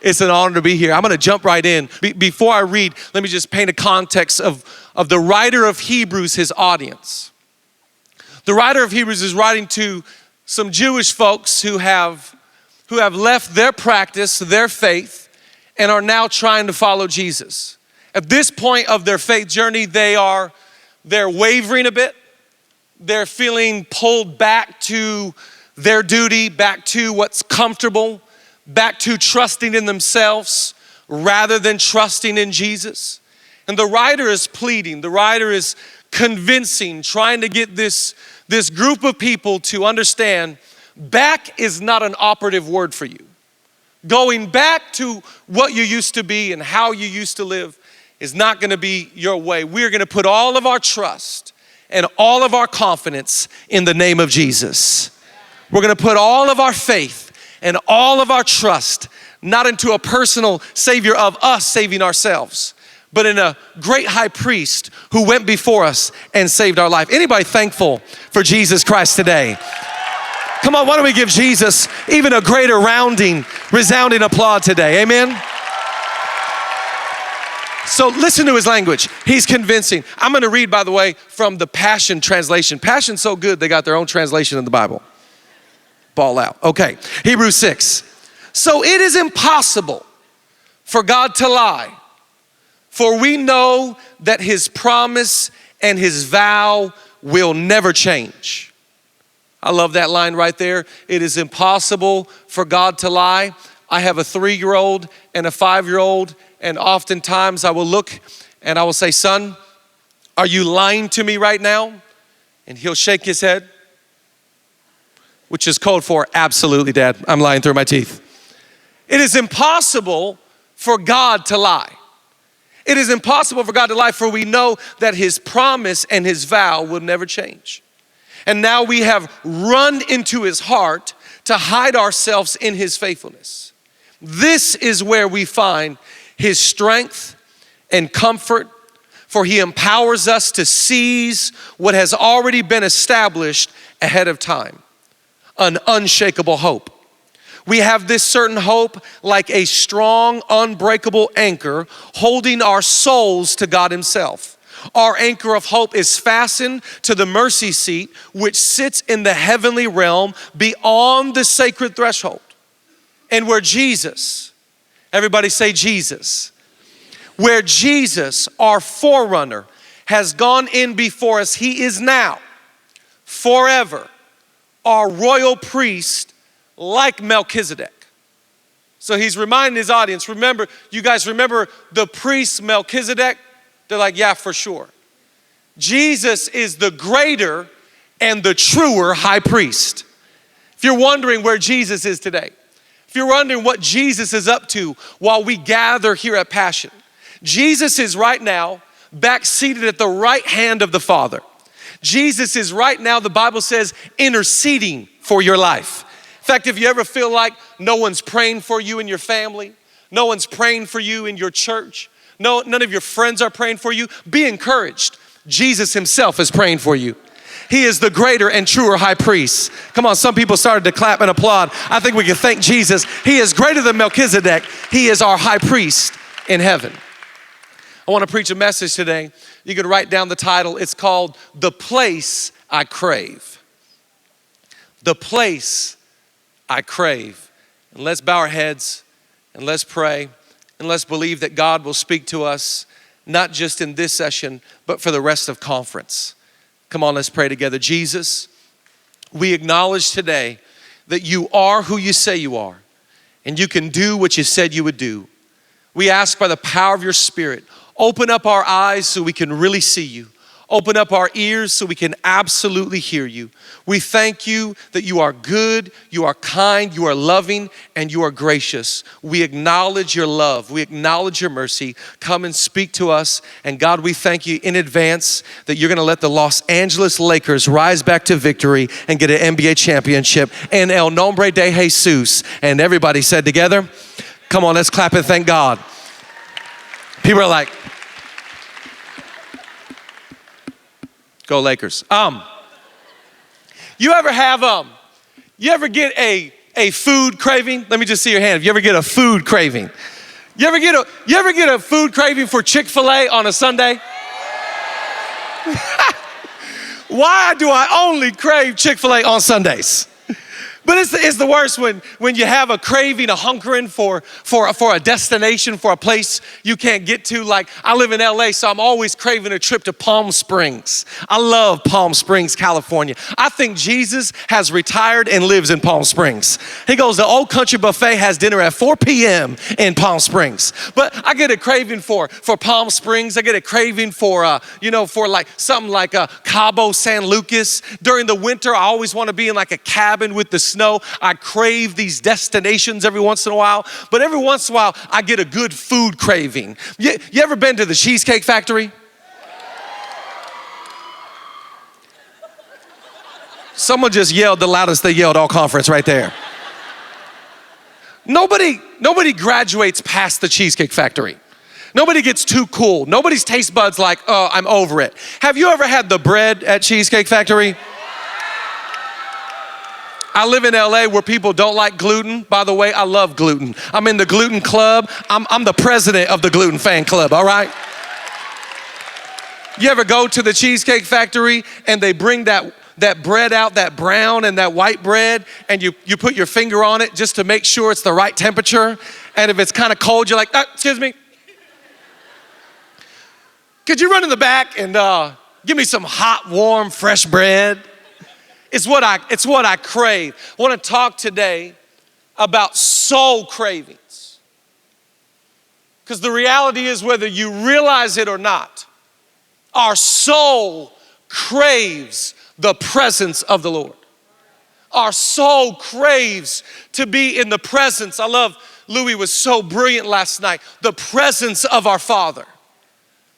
It's an honor to be here. I'm going to jump right in. Before I read, let me just paint a context of the writer of Hebrews, his audience. The writer of Hebrews is writing to some Jewish folks who have left their practice, their faith, and are now trying to follow Jesus. At this point of their faith journey, they're wavering a bit. They're feeling pulled back to their duty, back to what's comfortable, back to trusting in themselves rather than trusting in Jesus. And the writer is pleading, the writer is convincing, trying to get this group of people to understand back is not an operative word for you. Going back to what you used to be and how you used to live is not gonna be your way. We're gonna put all of our trust and all of our confidence in the name of Jesus. We're gonna put all of our faith and all of our trust, not into a personal savior of us saving ourselves, but in a great high priest who went before us and saved our life. Anybody thankful for Jesus Christ today? Come on, why don't we give Jesus even a greater resounding applause today, amen? So listen to his language. He's convincing. I'm gonna read, by the way, from the Passion Translation. Passion's so good, they got their own translation in the Bible. Ball out. Okay, Hebrews 6. So it is impossible for God to lie, for we know that his promise and his vow will never change. I love that line right there. It is impossible for God to lie. I have a 3-year-old and a 5-year-old, and oftentimes I will look and I will say, son, are you lying to me right now? And he'll shake his head, which is code for absolutely, Dad, I'm lying through my teeth. It is impossible for God to lie. It is impossible for God to lie, for we know that his promise and his vow will never change. And now we have run into his heart to hide ourselves in his faithfulness. This is where we find his strength and comfort, for he empowers us to seize what has already been established ahead of time, an unshakable hope. We have this certain hope like a strong, unbreakable anchor holding our souls to God himself. Our anchor of hope is fastened to the mercy seat, which sits in the heavenly realm beyond the sacred threshold. And where Jesus, everybody say Jesus, where Jesus, our forerunner, has gone in before us, he is now forever our royal priest like Melchizedek. So he's reminding his audience, remember, you guys remember the priest Melchizedek? They're like, yeah, for sure. Jesus is the greater and the truer high priest. If you're wondering where Jesus is today, if you're wondering what Jesus is up to while we gather here at Passion, Jesus is right now back seated at the right hand of the Father. Jesus is right now, the Bible says, interceding for your life. In fact, if you ever feel like no one's praying for you in your family, no one's praying for you in your church, none of your friends are praying for you, be encouraged. Jesus himself is praying for you. He is the greater and truer high priest. Come on, some people started to clap and applaud. I think we can thank Jesus. He is greater than Melchizedek. He is our high priest in heaven. I want to preach a message today. You can write down the title. It's called The Place I Crave. The Place I Crave. And let's bow our heads and let's pray. And let's believe that God will speak to us, not just in this session, but for the rest of conference. Come on, let's pray together. Jesus, we acknowledge today that you are who you say you are, and you can do what you said you would do. We ask by the power of your Spirit, open up our eyes so we can really see you. Open up our ears so we can absolutely hear you. We thank you that you are good, you are kind, you are loving, and you are gracious. We acknowledge your love. We acknowledge your mercy. Come and speak to us. And God, we thank you in advance that you're gonna let the Los Angeles Lakers rise back to victory and get an NBA championship. En el nombre de Jesus. And everybody said together, come on, let's clap and thank God. People are like, go Lakers. You ever get a a food craving? Let me just see your hand. If you ever get a food craving. You ever get a food craving for Chick-fil-A on a Sunday? Why do I only crave Chick-fil-A on Sundays? But it's the worst when you have a craving, a hunkering for a destination, for a place you can't get to. Like, I live in LA, so I'm always craving a trip to Palm Springs. I love Palm Springs, California. I think Jesus has retired and lives in Palm Springs. He goes to Old Country Buffet, has dinner at 4 p.m. in Palm Springs. But I get a craving for Palm Springs. I get a craving for like something like Cabo San Lucas. During the winter, I always want to be in like a cabin with the snow. I crave these destinations every once in a while, but every once in a while, I get a good food craving. You ever been to the Cheesecake Factory? Someone just yelled the loudest they yelled all conference right there. Nobody graduates past the Cheesecake Factory. Nobody gets too cool. Nobody's taste buds like, oh, I'm over it. Have you ever had the bread at Cheesecake Factory? I live in LA where people don't like gluten. By the way, I love gluten. I'm in the gluten club. I'm the president of the gluten fan club, all right? You ever go to the Cheesecake Factory and they bring that bread out, that brown and that white bread, and you put your finger on it just to make sure it's the right temperature, and if it's kind of cold, you're like, excuse me. Could you run in the back and give me some hot, warm, fresh bread? It's what I crave. I want to talk today about soul cravings. Because the reality is, whether you realize it or not, our soul craves the presence of the Lord. Our soul craves to be in the presence. I love, Louis was so brilliant last night, the presence of our Father.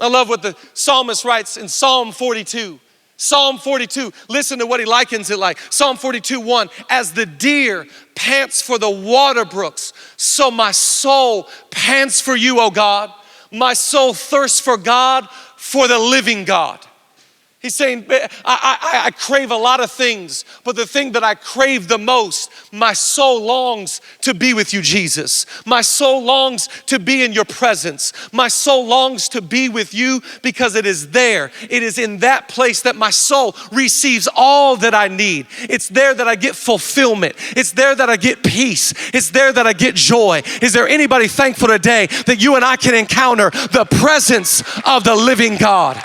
I love what the psalmist writes in Psalm 42. Psalm 42, listen to what he likens it like. Psalm 42:1, as the deer pants for the water brooks, so my soul pants for you, O God. My soul thirsts for God, for the living God. He's saying, I crave a lot of things, but the thing that I crave the most, my soul longs to be with you, Jesus. My soul longs to be in your presence. My soul longs to be with you because it is there. It is in that place that my soul receives all that I need. It's there that I get fulfillment. It's there that I get peace. It's there that I get joy. Is there anybody thankful today that you and I can encounter the presence of the living God?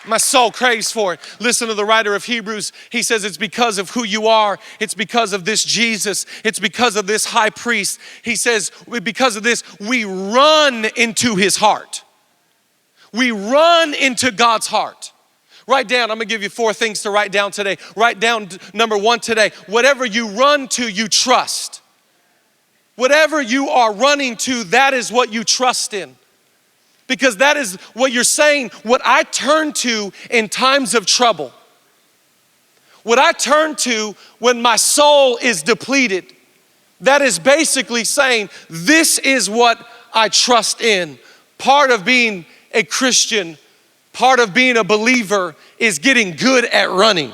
My soul craves for it. Listen to the writer of Hebrews. He says it's because of who you are. It's because of this Jesus. It's because of this high priest. He says because of this, we run into his heart. We run into God's heart. Write down, I'm gonna give you 4 things to write down today. Write down number 1 today. Whatever you run to, you trust. Whatever you are running to, that is what you trust in. Because that is what you're saying, what I turn to in times of trouble. What I turn to when my soul is depleted. That is basically saying, this is what I trust in. Part of being a Christian, part of being a believer is getting good at running.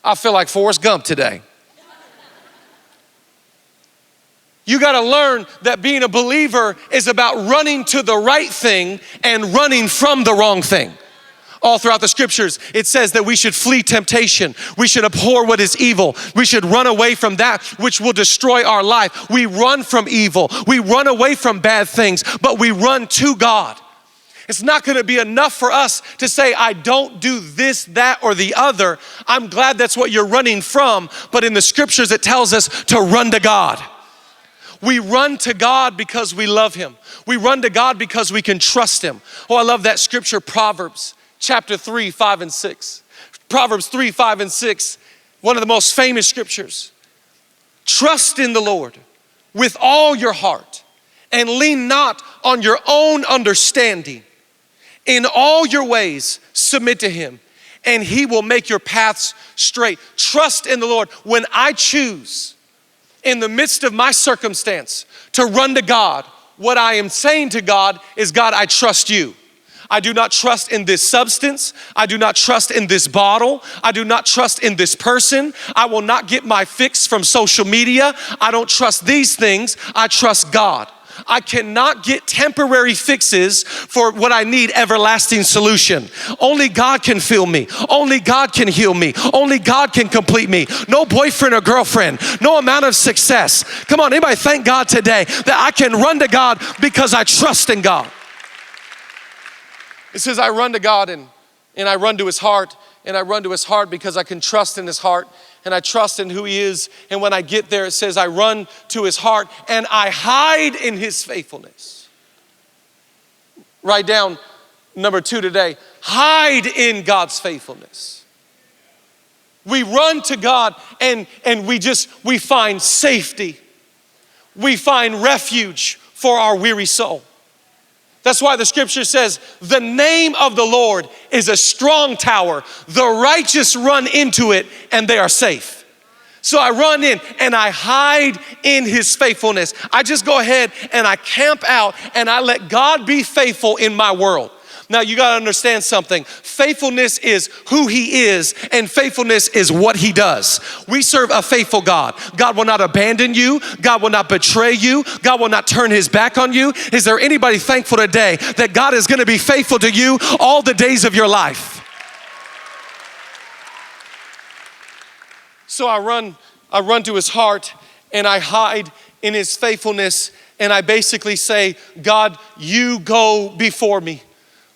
I feel like Forrest Gump today. You got to learn that being a believer is about running to the right thing and running from the wrong thing. All throughout the scriptures, it says that we should flee temptation. We should abhor what is evil. We should run away from that which will destroy our life. We run from evil. We run away from bad things, but we run to God. It's not going to be enough for us to say, I don't do this, that, or the other. I'm glad that's what you're running from, but in the scriptures, it tells us to run to God. We run to God because we love him. We run to God because we can trust him. Oh, I love that scripture, Proverbs chapter 3, 5, and 6. Proverbs 3, 5, and 6, one of the most famous scriptures. Trust in the Lord with all your heart and lean not on your own understanding. In all your ways, submit to him and he will make your paths straight. Trust in the Lord. When I choose in the midst of my circumstance to run to God, what I am saying to God is, God, I trust you. I do not trust in this substance. I do not trust in this bottle. I do not trust in this person. I will not get my fix from social media. I don't trust these things. I trust God. I cannot get temporary fixes for what I need everlasting solution. Only God can fill me. Only God can heal me. Only God can complete me. No boyfriend or girlfriend. No amount of success. Come on, anybody thank God today that I can run to God because I trust in God. It says I run to God and I run to his heart, and I run to his heart because I can trust in his heart. And I trust in who he is. And when I get there, it says I run to his heart and I hide in his faithfulness. Write down number 2 today. Hide in God's faithfulness. We run to God and we find safety. We find refuge for our weary soul. That's why the scripture says, the name of the Lord is a strong tower. The righteous run into it and they are safe. So I run in and I hide in his faithfulness. I just go ahead and I camp out and I let God be faithful in my world. Now you gotta understand something. Faithfulness is who he is and faithfulness is what he does. We serve a faithful God. God will not abandon you. God will not betray you. God will not turn his back on you. Is there anybody thankful today that God is gonna be faithful to you all the days of your life? So I run to his heart and I hide in his faithfulness and I basically say, God, you go before me.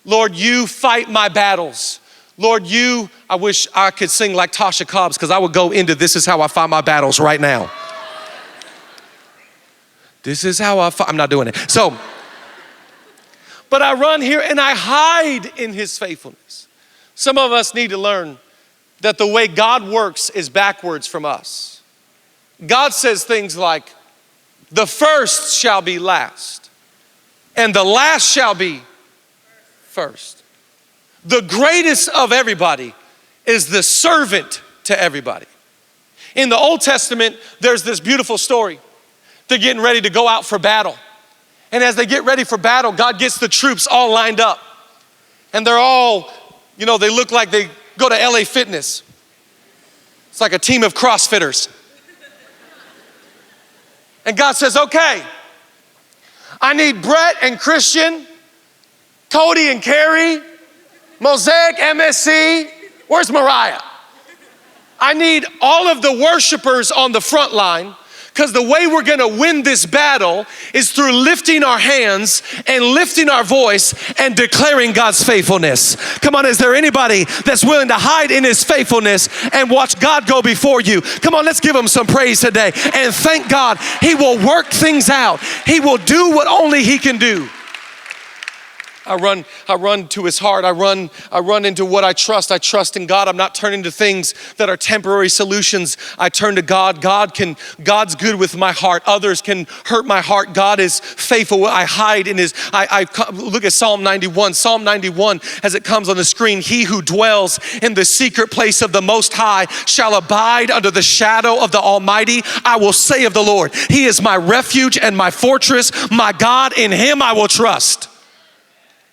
Lord, you fight my battles. Lord, I wish I could sing like Tasha Cobbs because I would go into this is how I fight my battles right now. This is how I'm not doing it. So, but I run here and I hide in his faithfulness. Some of us need to learn that the way God works is backwards from us. God says things like, the first shall be last, and the last shall be first. The greatest of everybody is the servant to everybody. In the Old Testament, there's this beautiful story. They're getting ready to go out for battle. And as they get ready for battle, God gets the troops all lined up. And they're all, they look like they go to LA Fitness. It's like a team of CrossFitters. And God says, okay, I need Brett and Christian, Cody and Carrie, Mosaic, MSC, where's Mariah? I need all of the worshipers on the front line because the way we're gonna win this battle is through lifting our hands and lifting our voice and declaring God's faithfulness. Come on, is there anybody that's willing to hide in his faithfulness and watch God go before you? Come on, let's give him some praise today and thank God he will work things out. He will do what only he can do. I run to his heart. I run into what I trust. I trust in God. I'm not turning to things that are temporary solutions. I turn to God. God's good with my heart. Others can hurt my heart. God is faithful. I hide in his, I look at Psalm 91. Psalm 91, as it comes on the screen, he who dwells in the secret place of the Most High shall abide under the shadow of the Almighty. I will say of the Lord, he is my refuge and my fortress. My God, in him I will trust.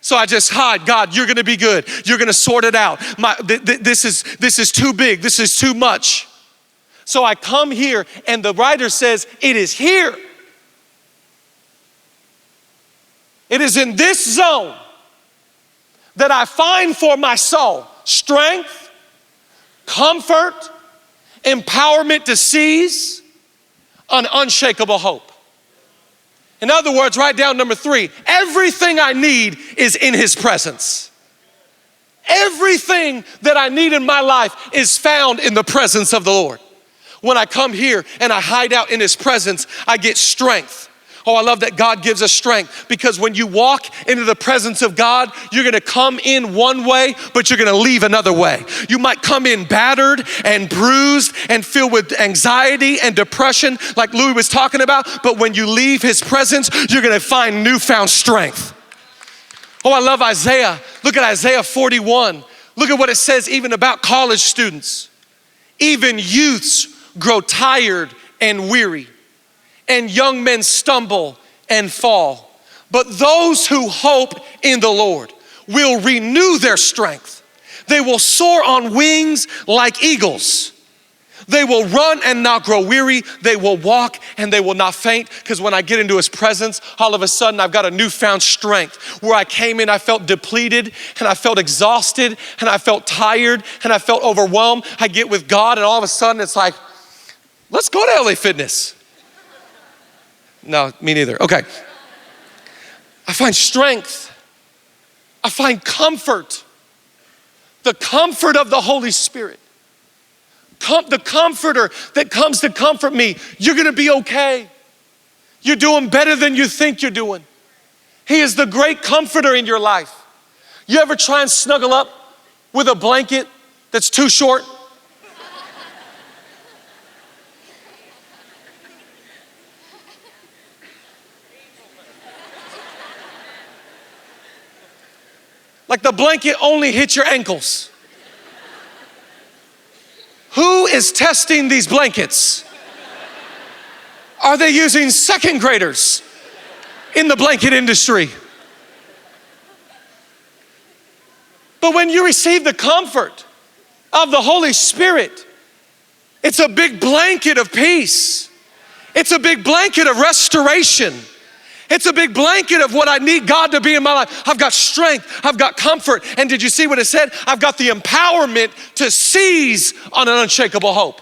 So I just hide. God, you're gonna be good. You're gonna sort it out. This is too big. This is too much. So I come here and the writer says, it is here. It is in this zone that I find for my soul strength, comfort, empowerment to seize an unshakable hope. In other words, write down number 3, everything I need is in his presence. Everything that I need in my life is found in the presence of the Lord. When I come here and I hide out in his presence, I get strength. Oh, I love that God gives us strength because when you walk into the presence of God, you're gonna come in one way, but you're gonna leave another way. You might come in battered and bruised and filled with anxiety and depression like Louis was talking about, but when you leave his presence, you're gonna find newfound strength. Oh, I love Isaiah. Look at Isaiah 41. Look at what it says even about college students. Even youths grow tired and weary, and young men stumble and fall. But those who hope in the Lord will renew their strength. They will soar on wings like eagles. They will run and not grow weary. They will walk and they will not faint. Because when I get into his presence, all of a sudden I've got a newfound strength. Where I came in, I felt depleted and I felt exhausted and I felt tired and I felt overwhelmed. I get with God and all of a sudden it's like, let's go to LA Fitness. No, me neither. Okay. I find strength. I find comfort. The comfort of the Holy Spirit. The comforter that comes to comfort me. You're gonna be okay. You're doing better than you think you're doing. He is the great comforter in your life. You ever try and snuggle up with a blanket that's too short? Like the blanket only hits your ankles. Who is testing these blankets? Are they using second graders in the blanket industry? But when you receive the comfort of the Holy Spirit, it's a big blanket of peace. It's a big blanket of restoration. It's a big blanket of what I need God to be in my life. I've got strength, I've got comfort. And did you see what it said? I've got the empowerment to seize on an unshakable hope.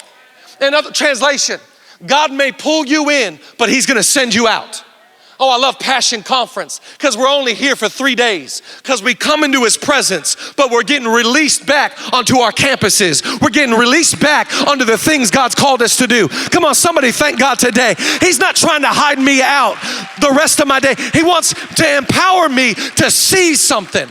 In other translation, God may pull you in, but he's gonna send you out. Oh, I love Passion Conference because we're only here for 3 days because we come into his presence, but we're getting released back onto our campuses. We're getting released back onto the things God's called us to do. Come on, somebody thank God today. He's not trying to hide me out the rest of my day. He wants to empower me to see something.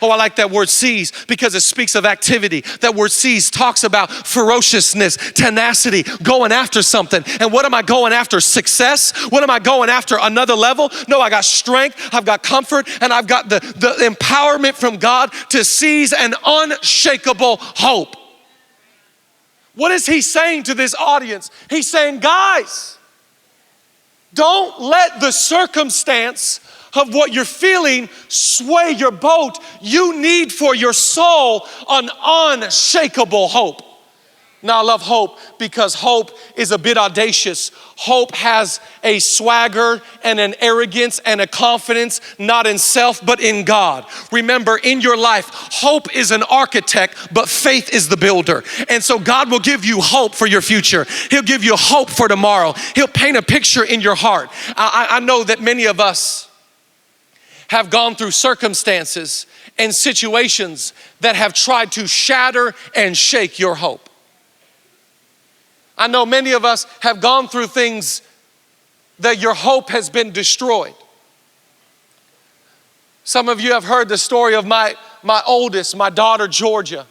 Oh, I like that word seize because it speaks of activity. That word seize talks about ferociousness, tenacity, going after something. And what am I going after? Success? What am I going after? Another level? No, I got strength, I've got comfort, and I've got the empowerment from God to seize an unshakable hope. What is he saying to this audience? He's saying, guys, don't let the circumstance of what you're feeling sway your boat. You need for your soul an unshakable hope. Now I love hope because hope is a bit audacious. Hope has a swagger and an arrogance and a confidence, not in self, but in God. Remember, in your life, hope is an architect, but faith is the builder. And so God will give you hope for your future. He'll give you hope for tomorrow. He'll paint a picture in your heart. I know that many of us have gone through circumstances and situations that have tried to shatter and shake your hope. I know many of us have gone through things that your hope has been destroyed. Some of you have heard the story of my oldest, my daughter Georgia.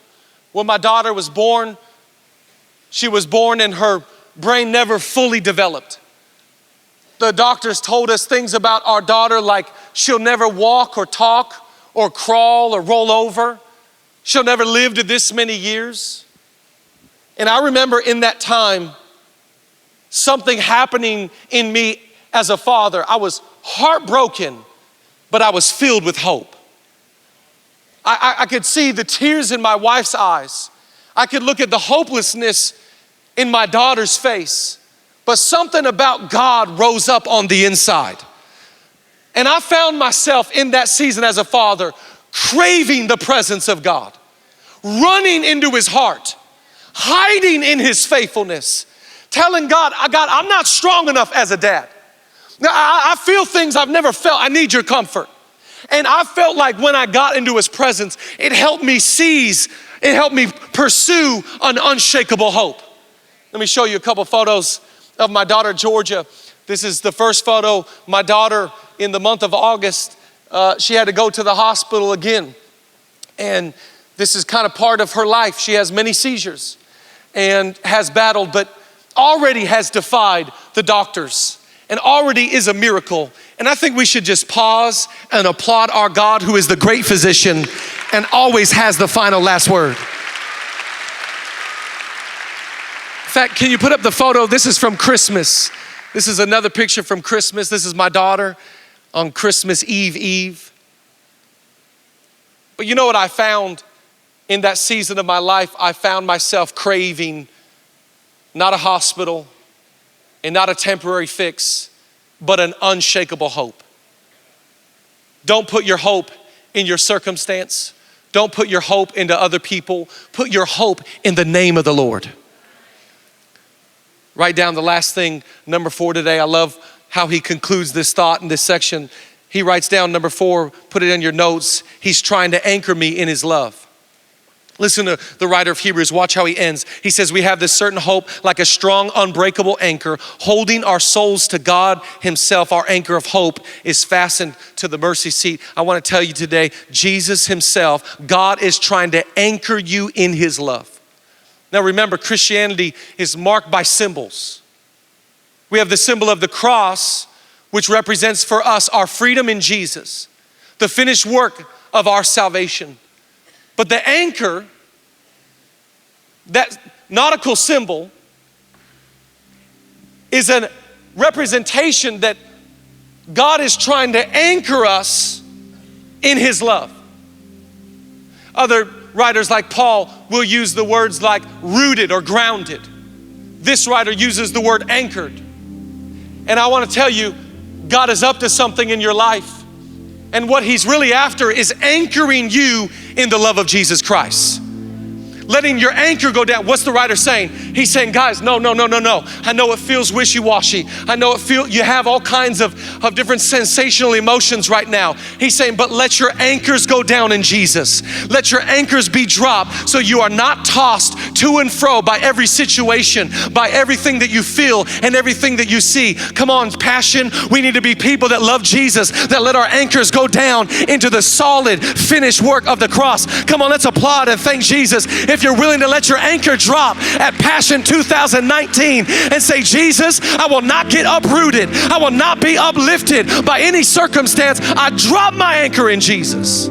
When my daughter was born, she was born and her brain never fully developed. The doctors told us things about our daughter like she'll never walk or talk or crawl or roll over. She'll never live to this many years. And I remember in that time, something happening in me as a father. I was heartbroken, but I was filled with hope. I could see the tears in my wife's eyes. I could look at the hopelessness in my daughter's face. But something about God rose up on the inside. And I found myself in that season as a father, craving the presence of God, running into his heart, hiding in his faithfulness, telling God, I'm not strong enough as a dad. Now, I feel things I've never felt. I need your comfort. And I felt like when I got into his presence, it helped me pursue an unshakable hope. Let me show you a couple photos of my daughter, Georgia. This is the first photo. My daughter, in the month of August, she had to go to the hospital again. And this is kind of part of her life. She has many seizures and has battled, but already has defied the doctors and already is a miracle. And I think we should just pause and applaud our God, who is the great physician and always has the final last word. In fact, can you put up the photo? This is from Christmas. This is another picture from Christmas. This is my daughter on Christmas Eve. But you know what I found in that season of my life? I found myself craving not a hospital and not a temporary fix, but an unshakable hope. Don't put your hope in your circumstance. Don't put your hope into other people. Put your hope in the name of the Lord. Write down the last thing, number 4 today. I love how he concludes this thought in this section. He writes down number 4, put it in your notes. He's trying to anchor me in his love. Listen to the writer of Hebrews, watch how he ends. He says, we have this certain hope like a strong, unbreakable anchor, holding our souls to God himself. Our anchor of hope is fastened to the mercy seat. I want to tell you today, Jesus himself, God is trying to anchor you in his love. Now remember, Christianity is marked by symbols. We have the symbol of the cross, which represents for us our freedom in Jesus, the finished work of our salvation. But the anchor, that nautical symbol, is a representation that God is trying to anchor us in his love. Other writers like Paul will use the words like rooted or grounded. This writer uses the word anchored. And I want to tell you, God is up to something in your life. And what he's really after is anchoring you in the love of Jesus Christ. Letting your anchor go down. What's the writer saying? He's saying, guys, no. I know it feels wishy-washy. I know you have all kinds of different sensational emotions right now. He's saying, but let your anchors go down in Jesus. Let your anchors be dropped so you are not tossed to and fro by every situation, by everything that you feel and everything that you see. Come on, Passion. We need to be people that love Jesus, that let our anchors go down into the solid, finished work of the cross. Come on, let's applaud and thank Jesus. If you're willing to let your anchor drop at Passion 2019 and say, Jesus, I will not get uprooted. I will not be uplifted by any circumstance. I drop my anchor in Jesus.